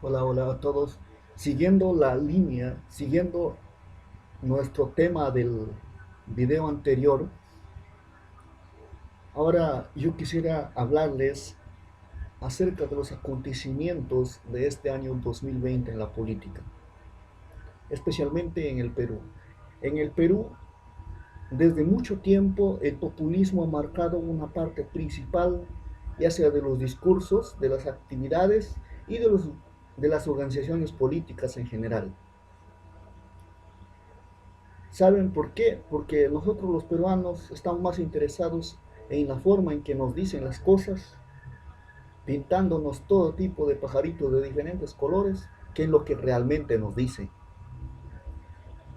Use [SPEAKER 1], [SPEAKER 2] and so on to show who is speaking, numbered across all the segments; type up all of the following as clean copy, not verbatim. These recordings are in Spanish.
[SPEAKER 1] Hola, hola a todos. Siguiendo la línea, siguiendo nuestro tema del video anterior, ahora yo quisiera hablarles acerca de los acontecimientos de este año 2020 en la política, especialmente en el Perú. En el Perú, desde mucho tiempo, el populismo ha marcado una parte principal, ya sea de los discursos, de las actividades y de las organizaciones políticas en general. ¿Saben por qué? Porque nosotros los peruanos estamos más interesados en la forma en que nos dicen las cosas, pintándonos todo tipo de pajaritos de diferentes colores, que en lo que realmente nos dicen.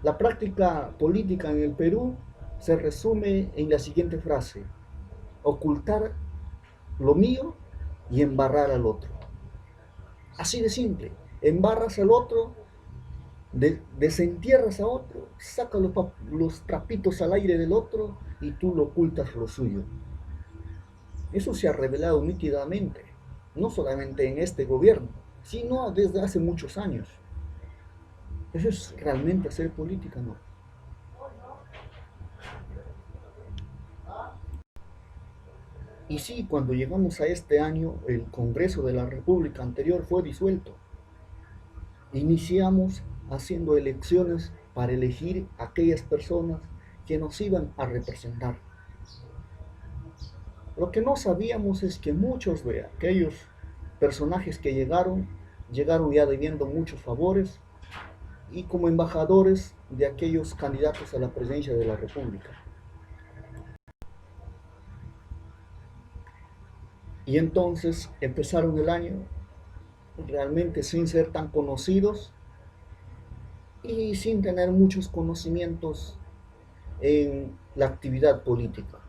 [SPEAKER 1] La práctica política en el Perú se resume en la siguiente frase: ocultar lo mío y embarrar al otro. Así de simple, embarras al otro, desentierras a otro, saca los trapitos al aire del otro y tú lo ocultas lo suyo. Eso se ha revelado nítidamente, no solamente en este gobierno, sino desde hace muchos años. Eso es realmente hacer política, ¿no? Y sí, cuando llegamos a este año, el Congreso de la República anterior fue disuelto. Iniciamos haciendo elecciones para elegir a aquellas personas que nos iban a representar. Lo que no sabíamos es que muchos de aquellos personajes que llegaron ya debiendo muchos favores y como embajadores de aquellos candidatos a la presidencia de la República. Y entonces empezaron el año realmente sin ser tan conocidos y sin tener muchos conocimientos en la actividad política.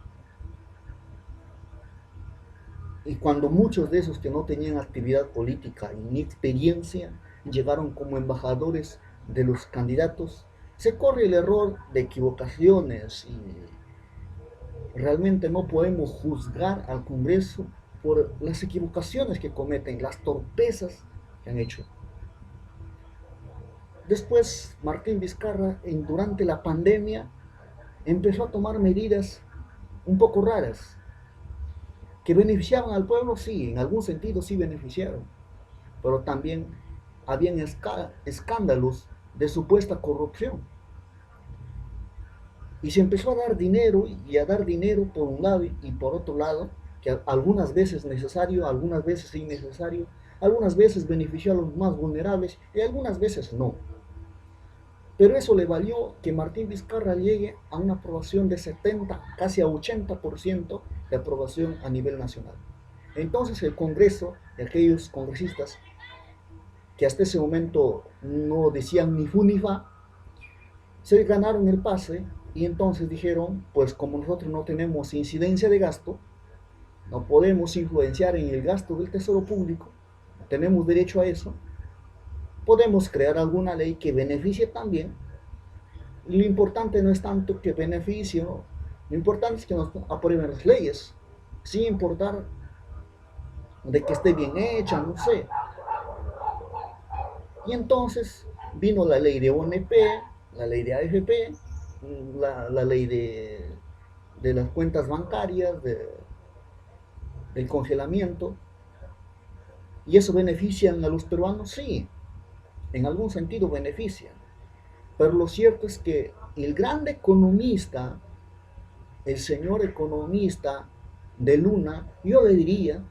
[SPEAKER 1] Y cuando muchos de esos que no tenían actividad política ni experiencia llegaron como embajadores de los candidatos, se corre el error de equivocaciones y realmente no podemos juzgar al Congreso por las equivocaciones que cometen, las torpezas que han hecho. Después, Martín Vizcarra, durante la pandemia, empezó a tomar medidas un poco raras, que beneficiaban al pueblo, sí, en algún sentido sí beneficiaron, pero también habían escándalos de supuesta corrupción. Y se empezó a dar dinero y a dar dinero por un lado y por otro lado, que algunas veces necesario, algunas veces innecesario, algunas veces benefició a los más vulnerables y algunas veces no. Pero eso le valió que Martín Vizcarra llegue a una aprobación de 70, casi a 80% de aprobación a nivel nacional. Entonces el Congreso, de aquellos congresistas que hasta ese momento no decían ni fu ni fa, se ganaron el pase y entonces dijeron, pues como nosotros no tenemos incidencia de gasto, no podemos influenciar en el gasto del tesoro público, tenemos derecho a eso, podemos crear alguna ley que beneficie también. Lo importante no es tanto que beneficie, ¿no? Lo importante es que nos aprueben las leyes, sin importar de que esté bien hecha, no sé. Y entonces vino la ley de ONP, la ley de AFP, la ley de las cuentas bancarias, del congelamiento. ¿Y eso benefician a los peruanos? Sí, en algún sentido benefician. Pero lo cierto es que el gran economista, el señor economista de Luna, yo le diría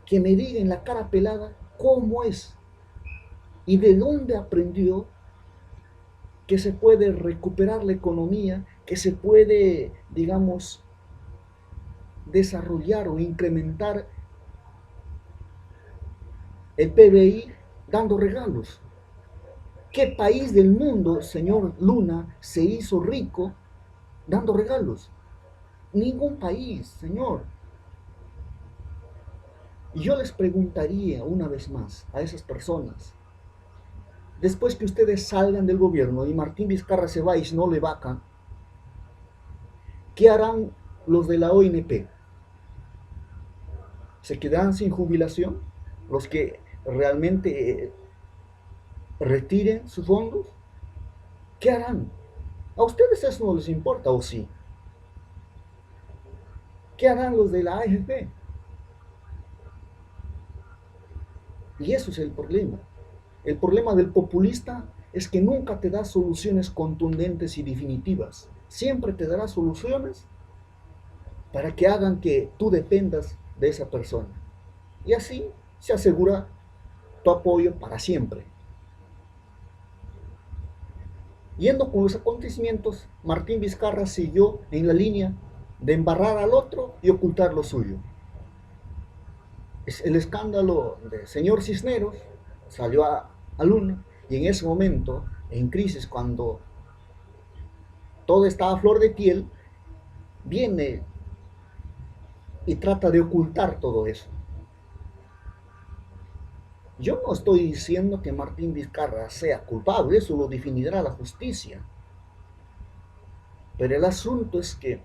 [SPEAKER 1] que me diga en la cara pelada cómo es y de dónde aprendió que se puede recuperar la economía, que se puede, digamos, desarrollar o incrementar el PBI dando regalos. ¿Qué país del mundo, señor Luna, se hizo rico dando regalos? Ningún país, señor. Y yo les preguntaría una vez más a esas personas, después que ustedes salgan del gobierno y Martín Vizcarra se va y no le vaca, ¿qué harán los de la ONP? ¿Se quedarán sin jubilación? Los que realmente retiren sus fondos, ¿qué harán? ¿A ustedes eso no les importa o sí? ¿Qué harán los de la AFP? Y eso es el problema. El problema del populista es que nunca te da soluciones contundentes y definitivas. Siempre te dará soluciones para que hagan que tú dependas de esa persona. Y así se asegura tu apoyo para siempre. Yendo con los acontecimientos, Martín Vizcarra siguió en la línea de embarrar al otro y ocultar lo suyo. El escándalo del señor Cisneros salió a luna y en ese momento, en crisis, cuando todo está a flor de piel, viene y trata de ocultar todo eso. Yo no estoy diciendo que Martín Vizcarra sea culpable, eso lo definirá la justicia. Pero el asunto es que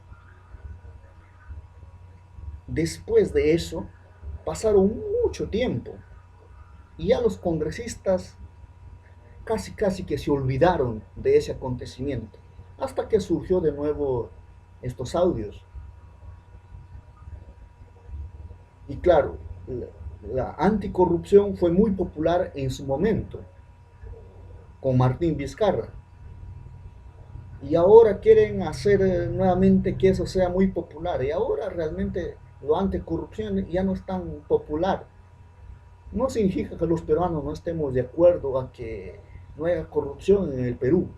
[SPEAKER 1] después de eso pasaron mucho tiempo y ya los congresistas casi que se olvidaron de ese acontecimiento, hasta que surgió de nuevo estos audios. Y claro, la anticorrupción fue muy popular en su momento, con Martín Vizcarra. Y ahora quieren hacer nuevamente que eso sea muy popular. Y ahora realmente lo anticorrupción ya no es tan popular. No significa que los peruanos no estemos de acuerdo a que no haya corrupción en el Perú,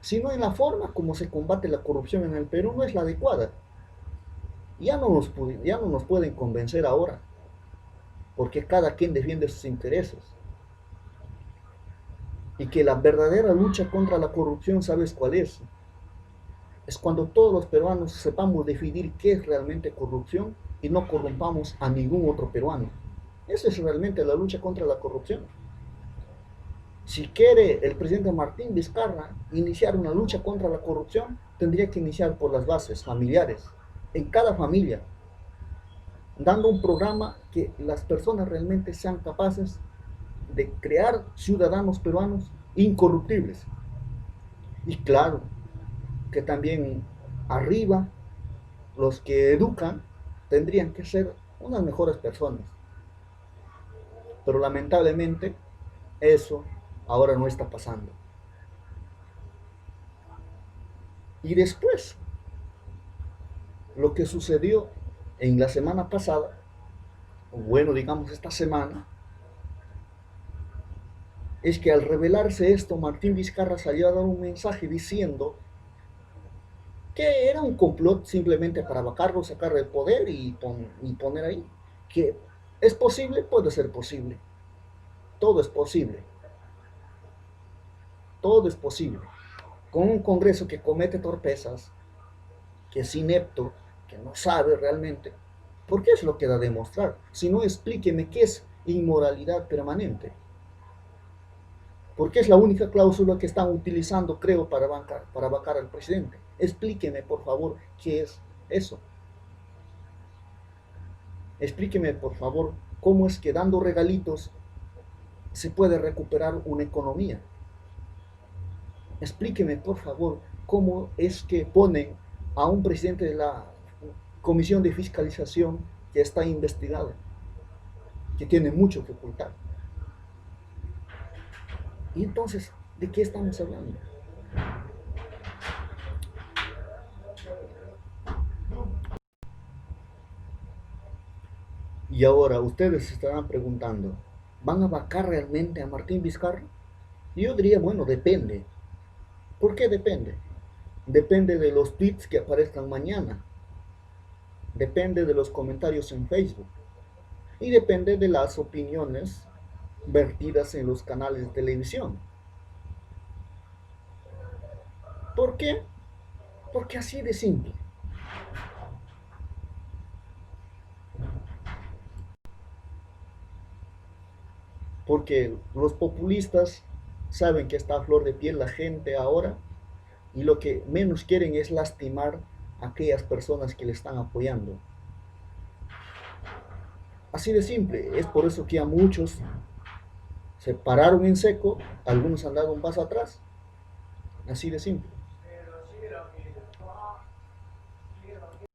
[SPEAKER 1] sino en la forma como se combate la corrupción en el Perú no es la adecuada. Ya no nos pueden convencer ahora, porque cada quien defiende sus intereses. Y que la verdadera lucha contra la corrupción, ¿sabes cuál es? Es cuando todos los peruanos sepamos definir qué es realmente corrupción y no corrompamos a ningún otro peruano. Esa es realmente la lucha contra la corrupción. Si quiere el presidente Martín Vizcarra iniciar una lucha contra la corrupción, tendría que iniciar por las bases familiares, en cada familia, dando un programa que las personas realmente sean capaces de crear ciudadanos peruanos incorruptibles. Y claro, que también arriba los que educan tendrían que ser unas mejores personas. Pero lamentablemente eso ahora no está pasando. Y después, lo que sucedió en la semana pasada, o bueno, digamos esta semana, es que al revelarse esto, Martín Vizcarra salió a dar un mensaje diciendo que era un complot simplemente para vacarlo, sacar el poder y poner ahí. Que es posible, puede ser posible. Todo es posible. Todo es posible. Con un Congreso que comete torpezas, que es inepto, que no sabe realmente, ¿por qué es lo que da a demostrar? Si no, explíqueme qué es inmoralidad permanente. Porque es la única cláusula que están utilizando, creo, para vacar al presidente. Explíqueme, por favor, qué es eso. Explíqueme, por favor, cómo es que dando regalitos se puede recuperar una economía. Explíqueme, por favor, cómo es que ponen a un presidente de la Comisión de Fiscalización que está investigado, que tiene mucho que ocultar. Y entonces, ¿de qué estamos hablando? Y ahora ustedes se estarán preguntando, ¿van a vacar realmente a Martín Vizcarra? Y yo diría, bueno, depende. ¿Por qué depende? Depende de los tweets que aparezcan mañana. Depende de los comentarios en Facebook. Y depende de las opiniones vertidas en los canales de televisión. ¿Por qué? Porque así de simple. Porque los populistas saben que está a flor de piel la gente ahora y lo que menos quieren es lastimar a aquellas personas que le están apoyando. Así de simple, es por eso que a muchos se pararon en seco, algunos han dado un paso atrás, así de simple.